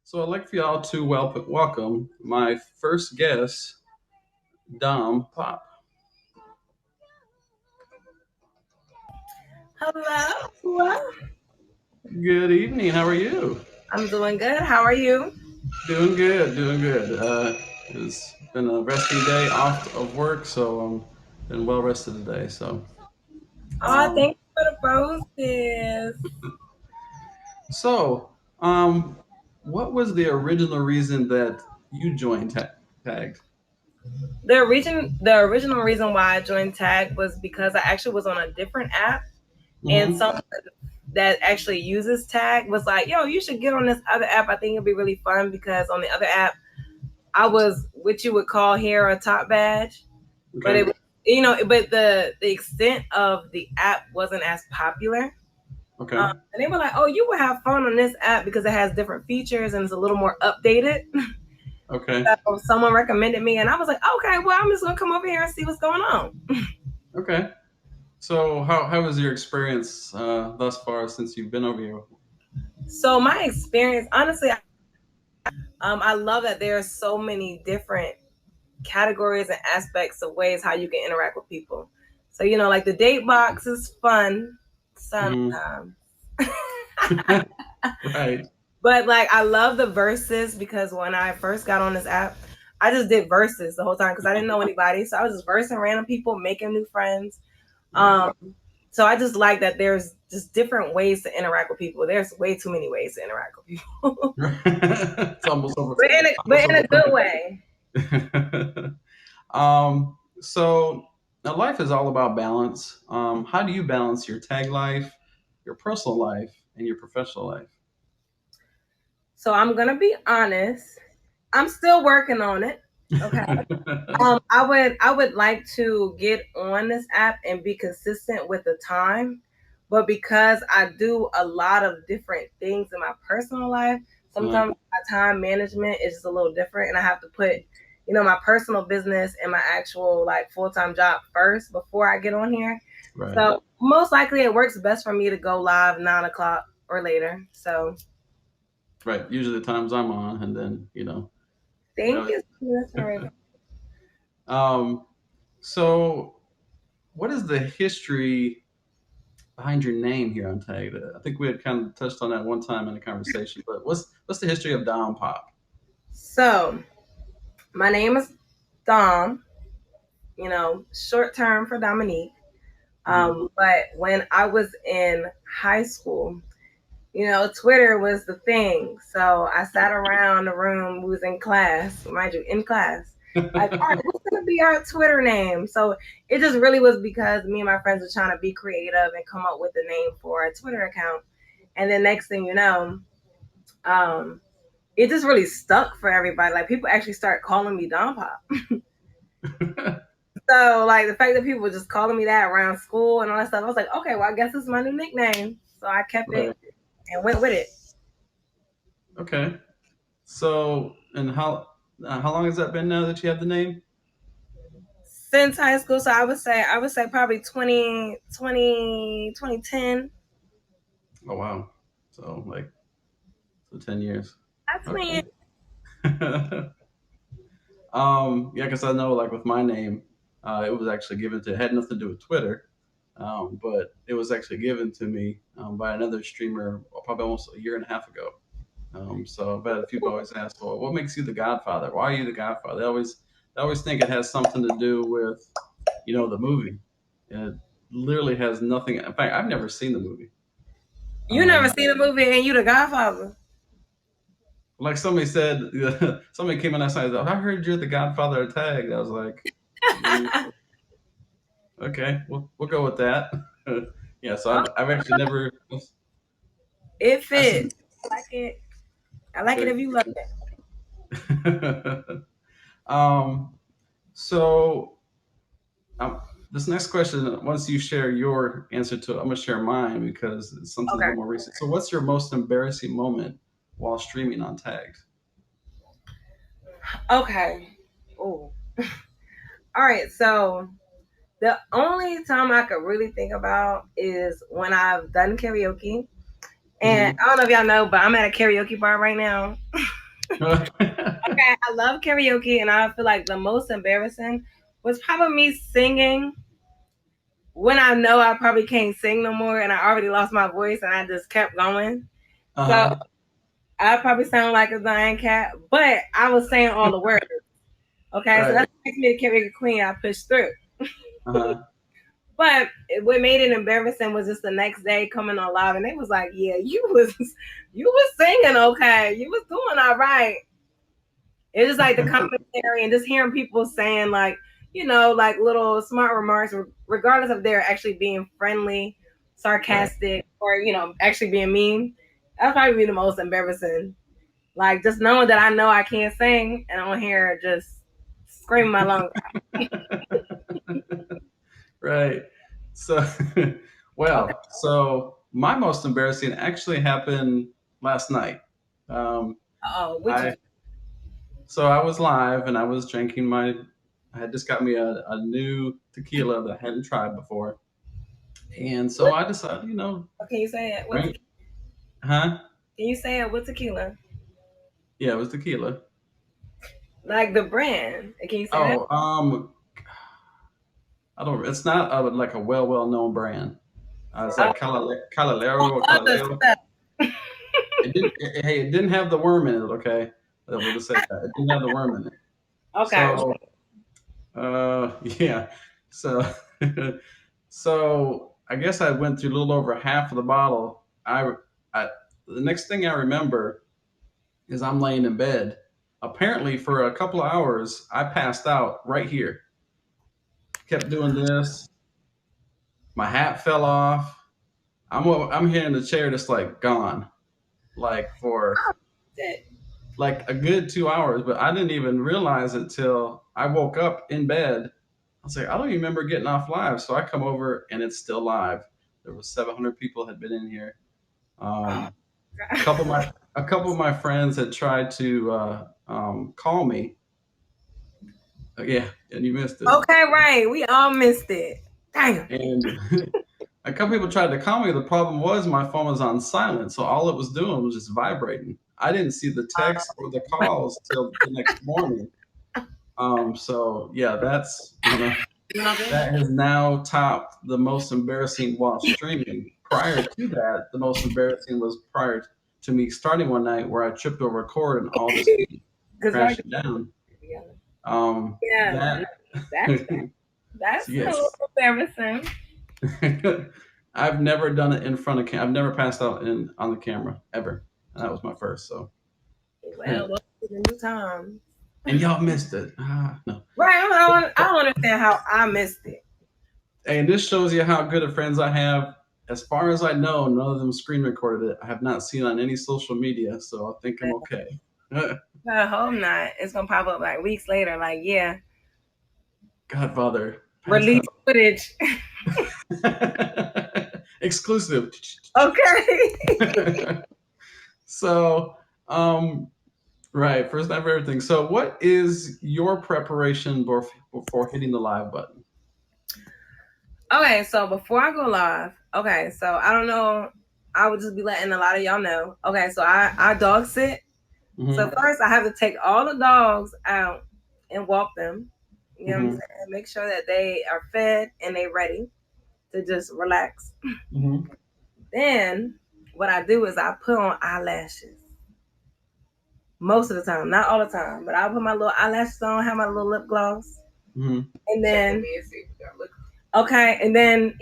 So I'd like for y'all to welcome my first guest, DomPop. Hello. Good evening. How are you? I'm doing good. How are you? Doing good. Doing good. It's been a resting day off of work, so been well rested today. Oh, Um, thank you for the roses. so um, what was the original reason that you joined Tagged? The original reason why I joined Tag was because I actually was on a different app, and Mm-hmm. someone that actually uses Tag was like, "Yo, you should get on this other app. I think it'd be really fun because on the other app, I was what you would call here a top badge, but Okay. it, but the extent of the app wasn't as popular." Okay. And they were like, "Oh, you will have fun on this app because it has different features and it's a little more updated." Okay. So someone recommended me, and I was like, "Okay, well, I'm just gonna come over here and see what's going on." Okay. So how was your experience thus far since you've been over here? So my experience, honestly, I love that there are so many different categories and aspects of ways how you can interact with people. So like the date box is fun Hmm. sometimes. Right. But like I love the verses because when I first got on this app, I just did verses the whole time because I didn't know anybody. So I was just versing random people, making new friends. Right. Um, so I just like that there's just different ways to interact with people. There's way too many ways to interact with people. It's almost over. but in a good way. So now life is all about balance. How do you balance your tag life, your personal life, and your professional life? So I'm gonna be honest. I'm still working on it. Okay. I would like to get on this app and be consistent with the time, but because I do a lot of different things in my personal life, Uh, sometimes my time management is just a little different, and I have to put, my personal business and my actual like full time job first before I get on here. right. So most likely, it works best for me to go live 9 o'clock or later. So Right. Usually the times I'm on, and then you thank know. you. That's all right. um. So, what is the history behind your name here on Tag? I think we had kind of touched on that one time in the conversation, but what's the history of Dom Pop? So my name is Dom, short term for Dominique. Hmm. But when I was in high school, Twitter was the thing. So I sat around the room, we was in class, mind you, in class. Like, all right, what's gonna be our Twitter name? So it just really was because me and my friends were trying to be creative and come up with a name for a Twitter account. And then next thing you know, um, it just really stuck for everybody. Like people actually start calling me Don Pop. So like the fact that people were just calling me that around school and all that stuff, I was like, okay, well I guess this is my new nickname. So I kept it Right. and went with it. Okay. So, and how long has that been now that you have the name? Since high school, so I would say probably 2010. Oh wow. So like 10 years. That's Okay. me. Yeah, because I know like with my name, it was actually given to it had nothing to do with Twitter, but it was actually given to me by another streamer probably almost a year and a half ago. So, but a few people always ask, "Well, what makes you the Godfather? Why are you the Godfather?" They always think it has something to do with the movie. It literally has nothing. In fact, I've never seen the movie. You never Um, seen a movie and you the Godfather. like somebody said, somebody came in last night. I heard you're the Godfather of Tag. I was like, "Mm, okay, we'll go with that." Yeah, so I've actually never. It I see. fits. I like it. I like it Okay. if you love it. um. So um, this next question, once you share your answer to it, I'm gonna share mine because it's something a Okay. little more recent. So, what's your most embarrassing moment while streaming on Tagged? Okay. Oh. All right. So the only time I could really think about is when I've done karaoke And I don't know if y'all know, but I'm at a karaoke bar right now. Mm-hmm. Okay, I love karaoke, and I feel like the most embarrassing was probably me singing when I know I probably can't sing no more, and I already lost my voice, and I just kept going. So Uh-huh. I probably sound like a dying cat, but I was saying all the words. Okay, so Right. that's what makes me the karaoke queen. I pushed through. Uh-huh. But what made it embarrassing was just the next day coming on live, and they was like, "Yeah, you was singing okay, you was doing all right." It was like the commentary and just hearing people saying like, like little smart remarks, regardless of they're actually being friendly, Right. sarcastic, or actually being mean. That's probably the most embarrassing. Like just knowing that I know I can't sing and I'm here just screaming my lungs Right. So, out. Okay. so my most embarrassing actually happened last night. Um, Oh, which I so I was live and I was drinking my. I had just got me a new tequila that I hadn't tried before, and so what? I decided, Can you say it? drink. Huh? Can you say it? What tequila? Yeah, it was tequila. Like the brand? Can you say that? Oh, I don't. It's not like a well known brand. It's Oh, like Calalero or other Calaleo. stuff. Hey, it didn't have the worm in it. Okay, we'll just say that it didn't have the worm in it. Okay. So, yeah. So, so I guess I went through a little over half of the bottle. I the next thing I remember is I'm laying in bed. Apparently, for a couple of hours, I passed out right here. Kept doing this. My hat fell off. I'm here in the chair, just like gone, like for like a good 2 hours. But I didn't even realize it till I woke up in bed. I was like, I don't even remember getting off live. So I come over and it's still live. There was 700 people had been in here. Oh, Um, a couple of my a couple of my friends had tried to call me. Yeah, and you missed it. okay, right. We all missed it. Damn. And a couple people tried to call me. The problem was my phone was on silent, so all it was doing was just vibrating. I didn't see the text or the calls till the next morning. So yeah, that's that has now topped the most embarrassing while streaming. Prior to that, the most embarrassing was prior to me starting one night where I tripped over a cord and all this heat Because right. crashing down. Yeah, That that's that's a yes, little embarrassing. I've never done it in front of I've never passed out in on the camera ever. And that was my first. So, Well, and welcome to the new time. y'all missed it. No. Right. I don't understand how I missed it. And this shows you how good of friends I have. As far as I know, none of them screen recorded it. I have not seen it on any social media, so I think I'm okay. I hope not. It's gonna pop up like weeks later. Like, yeah, Godfather passed release out. footage. Exclusive. Okay. So, um, right, first time for everything. So, what is your preparation before hitting the live button? Okay, so before I go live, okay, so I don't know. I would just be letting a lot of y'all know. Okay, so I dog sit. So Hmm. first I have to take all the dogs out and walk them. You know what I'm Hmm. saying? Make sure that they are fed and they ready to just relax. Hmm. Then what I do is I put on eyelashes. Most of the time, not all the time, but I'll put my little eyelashes on, have my little lip gloss. Hmm. And then okay, and then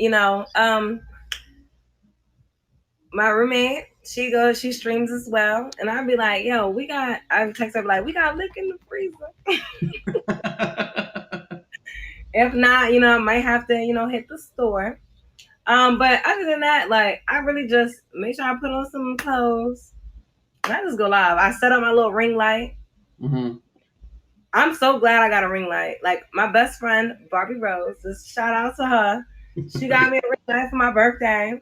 my roommate, she streams as well. And I'd be like, yo, I would text her like, we got lick in the freezer. If not, I might have to, hit the store. But other than that, like I really just make sure I put on some clothes and I just go live. I set up my little ring light. Hmm. I'm so glad I got a ring light. Like my best friend, Barbie Rose, just shout out to her. She got me a ring light for my birthday.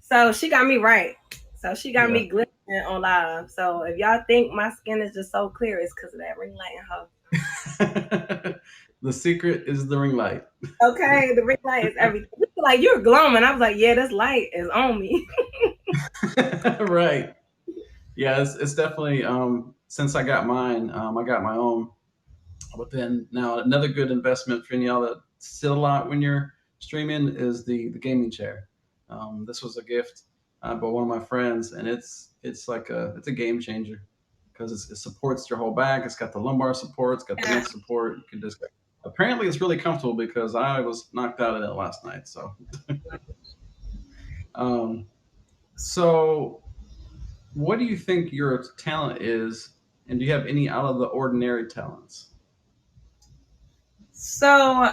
So she got me right. So she got Yeah. me glistening on live. So if y'all think my skin is just so clear, it's because of that ring light and her. The secret is the ring light. Okay, the ring light is everything. Like you're glowing. I was like, yeah, this light is on me. Right. Yeah, it's definitely since I got mine, I got my own. But then now another good investment for any of y'all that sit a lot when you're streaming is the gaming chair. This was a gift by one of my friends, and it's like a game changer because it supports your whole back. It's got the lumbar support. It's got the neck support. You can just apparently it's really comfortable because I was knocked out in it last night. Um, so what do you think your talent is, and do you have any out of the ordinary talents? So,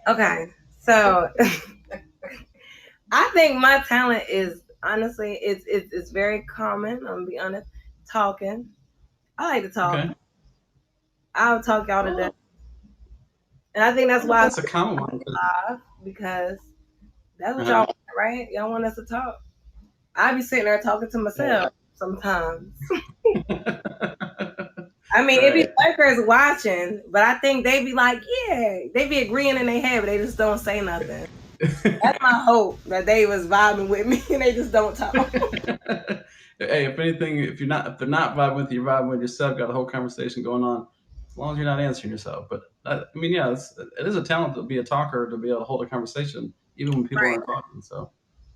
okay. So, I think my talent is honestly, it's very common. I'm gonna be honest. Talking. I like to talk. Okay. I'll talk y'all to death. Well, And I think I that's don't know if why I that's a common one. laugh because that's what y'all Uh-huh. want, right? Y'all want us to talk. I be sitting there talking to Right. myself sometimes. I mean, it be Right. lurkers watching, but I think they be like, yeah, they be agreeing in their head, but they just don't say nothing. That's my hope that they was vibing with me and they just don't talk. Hey, if anything, if they're not vibing with you, you're vibing with yourself. Got a whole conversation going on. As long as you're not answering yourself. But I mean, yeah, it is a talent to be a talker, to be able to hold a conversation even when people aren't Right. talking. So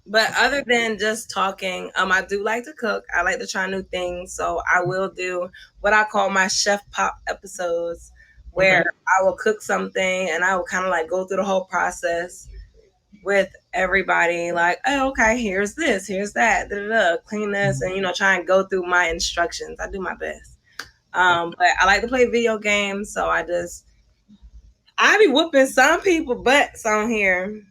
But that's other than just talking, I do like to cook. I like to try new things. So I will do what I call my chef pop episodes where okay. I will cook something and I will kind of like go through the whole process with everybody. Like, oh, okay, here's this, here's that, da, da, da, clean this, and try and go through my instructions. I do my best. But I like to play video games, so I be whooping some people butts on here.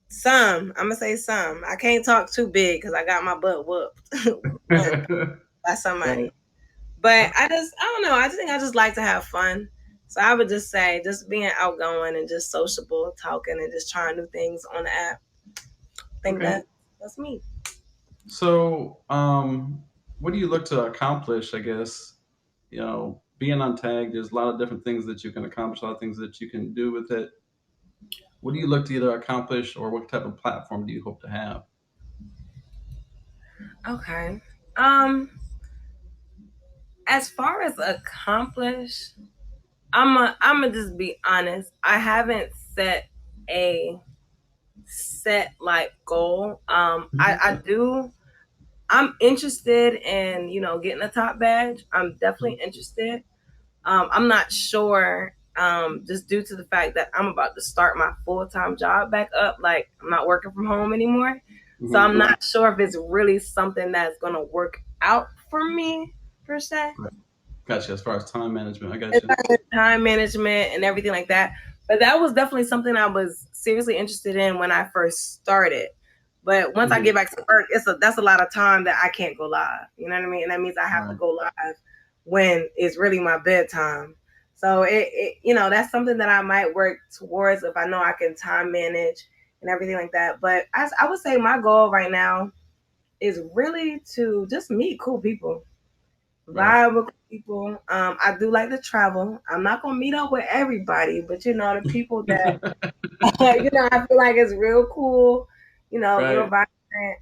Some, I'm gonna say some. I can't talk too big because I got my butt whooped once by somebody. Right. But I don't know. I just think I just like to have fun. So I would just say, just being outgoing and just sociable, talking and just trying new things on the app. I think Okay. that's me. So, what do you look to accomplish? I guess being on tag. There's a lot of different things that you can accomplish. A lot of things that you can do with it. What do you look to either accomplish, or what type of platform do you hope to have? Okay. Um, as far as accomplish, I'm gonna just be honest. I haven't set a set like goal. I do. I'm interested in getting a top badge. I'm definitely interested. I'm not sure. Just due to the fact that I'm about to start my full time job back up. Like I'm not working from home anymore, so Mm-hmm. I'm not sure if it's really something that's gonna work out for me per se. Right. Gotcha. As far as time management, I got It's you. like time management and everything like that. But that was definitely something I was seriously interested in when I first started. But once I Mm-hmm. get back to work, that's a lot of time that I can't go live. You know what I mean? And that means I have to Right. go live when it's really my bedtime. So that's something that I might work towards if I know I can time manage and everything like that. But I would say my goal right now is really to just meet cool people, Right. vibe with people. I do like to travel. I'm not gonna meet up with everybody, but the people that I feel like it's real cool. Real Right. vibrant,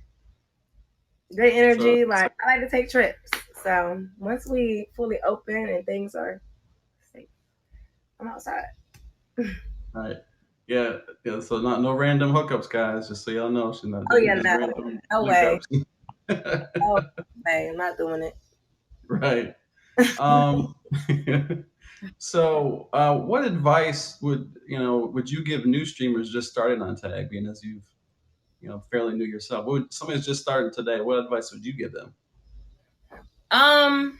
good So, energy. Like I like to take trips. So once we fully open and things are safe, I'm outside. right. Yeah. Yeah. So, not no random hookups, guys. Just so y'all know, she's not Oh doing yeah, just no, random no way, hookups. no way. I'm not doing it. Right. Um, so, what advice would you give new streamers just starting on tag, being as you've fairly new yourself? What would somebody's just starting today? What advice would you give them? Um,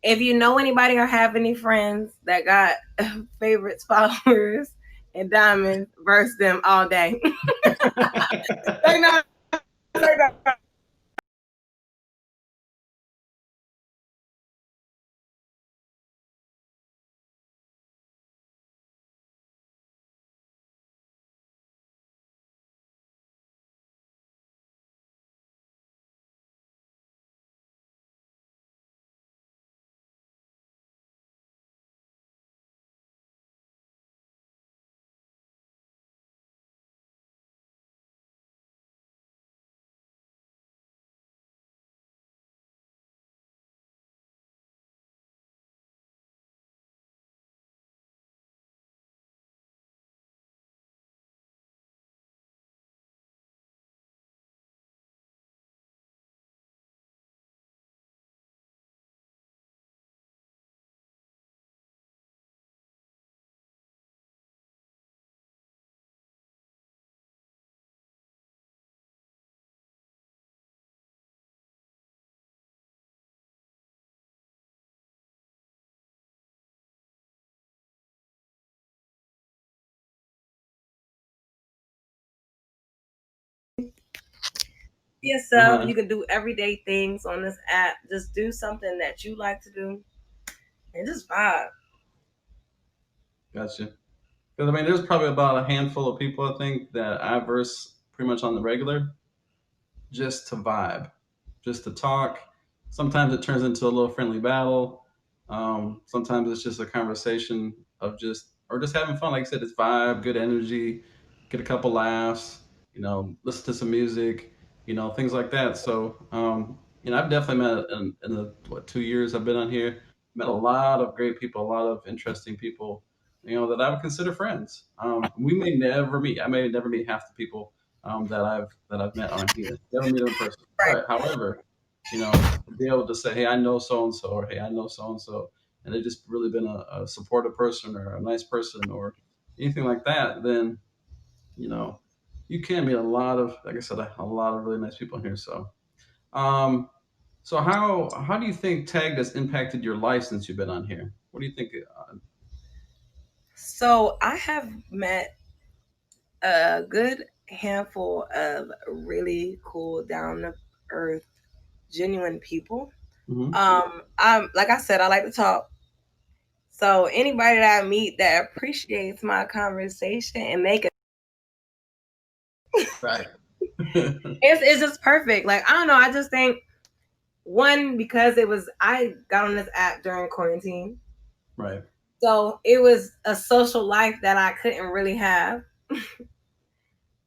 if you know anybody or have any friends that got favorites, followers, and diamonds, verse them all day. They know. They know. yourself. Uh-huh. You can do everyday things on this app. Just do something that you like to do and just vibe. Gotcha. Because I mean, there's probably about a handful of people I think that I verse pretty much on the regular, just to vibe, just to talk. Sometimes it turns into a little friendly battle. Sometimes it's just a conversation of just having fun. Like I said, it's vibe, good energy, get a couple laughs, listen to some music, things like that. So, I've definitely met in the 2 years I've been on here, met a lot of great people, a lot of interesting people, that I would consider friends. We may never meet. I may never meet half the people that I've met on here. Never meet them in person. Right. But however, to be able to say, hey, I know so and so, or hey, I know so and so, and they've just really been a supportive person or a nice person or anything like that, then you know you can meet a lot of, like I said, a lot of really nice people in here. Um, so how do you think tag has impacted your life since you've been on here? What do you think? So I have met a good handful of really cool, down to earth, genuine people. Mhm. I'm like I said, I like to talk. So anybody that I meet that appreciates my conversation and make it, Right. it's just perfect. Like I don't know, I just think one because it was I got on this app during quarantine, Right. so it was a social life that I couldn't really have Right.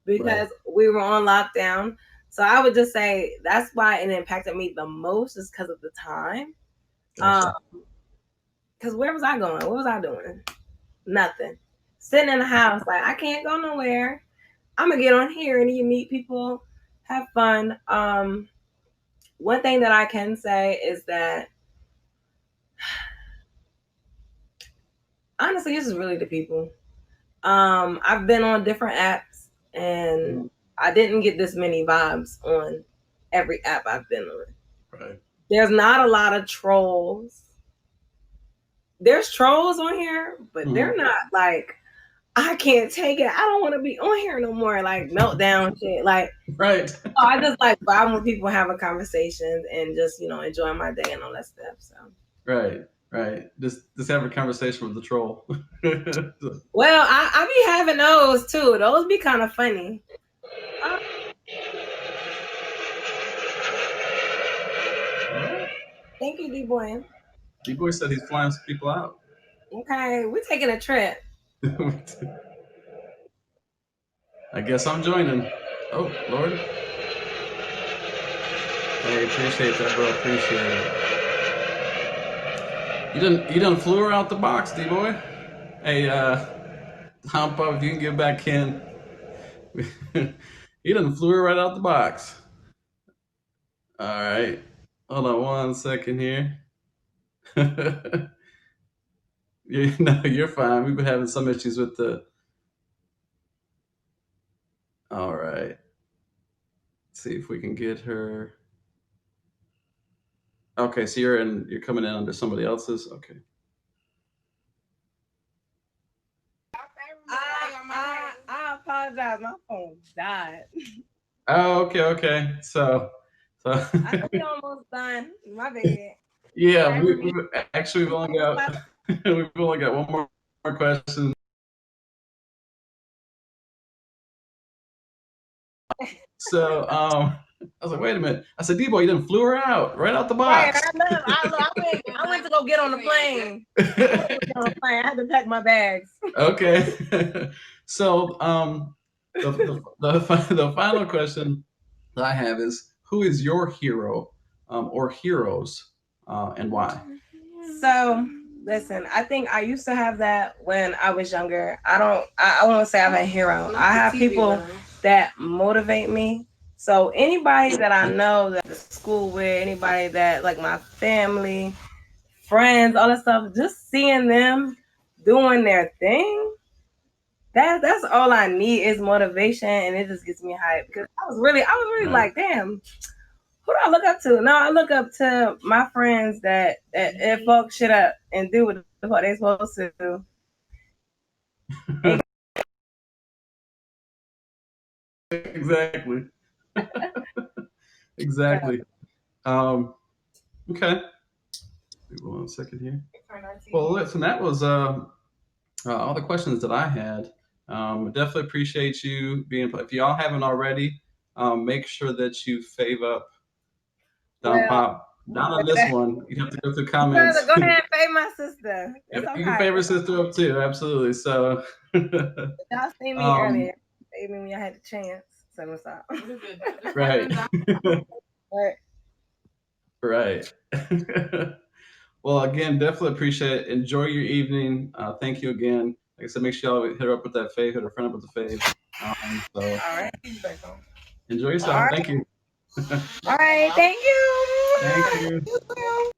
because we were on lockdown. So I would just say that's why it impacted me the most is because of the time. Gotcha. Because where was I going? What was I doing? Nothing. Sitting in the house, like I can't go nowhere. I'm gonna get on here and you meet people, have fun. One thing that I can say is that honestly, this is really the people. I've been on different apps and Mhm. I didn't get this many vibes on every app I've been on. Right. There's not a lot of trolls. There's trolls on here, but they're Mhm. not like I can't take it. I don't want to be on here no more. Like meltdown shit. Like Right. I just like vibing with people, having conversations, and just enjoying my day and all that stuff. So Right. Right. Just have a conversation with the troll. well, I be having those too. Those be kind of funny. Uh, All right. thank you, D boy. D-Boy said he's flying some people out. Okay, we're taking a trip. I guess I'm joining. Oh, Lord. Hey, appreciate that, bro. Appreciate it. You done flew her out the box, D-Boy. Hey, DomPop, if you can get back in. He done flew her right out the box. All right. Hold on one second here. No, you're fine. We've been having some issues with the. All right. Let's see if we can get her. Okay, so you're coming in under somebody else's. Okay. I apologize. My phone died. Oh, okay, okay. So I know we almost done. My bad. yeah, Forever me. we've only got we've only got one more question. So I was like, wait a minute. I said, D-Boy, you done flew her out right out the Right, box. I went to go get on the plane. On the plane. I had to pack my bags. Okay. So the final question that I have is, who is your hero or heroes, and why? So listen, I think I used to have that when I was younger. I don't I won't say I'm a hero. I have people that motivate me. So anybody that I know that I school with, anybody that like my family, friends, all that stuff, just seeing them doing their thing, that's all I need is motivation and it just gets me hyped because I was really Right. like, damn, who do I look up to? No, I look up to my friends that fuck shit up and do what they supposed to do. And Exactly. Yeah. Exactly. Okay. Wait 1 second here. Well, listen, that was all the questions that I had. Definitely appreciate you being. If y'all haven't already, make sure that you fave up Well, DomPop. Not on this one. You have to go through brother, comments. go ahead and pay my sister. It's Yep, you can okay. favorite sister up too. Absolutely. So, Y'all seen me um, earlier. Paid me when y'all had the chance. So what's up? right, But right. Well, again, definitely appreciate it. Enjoy your evening. Thank you again. Like I said, make sure y'all hit her up with that fave, hit her friend up with the fave. So all right. enjoy All yourself. right. Thank you. All right. Thank Thank you. you. You too.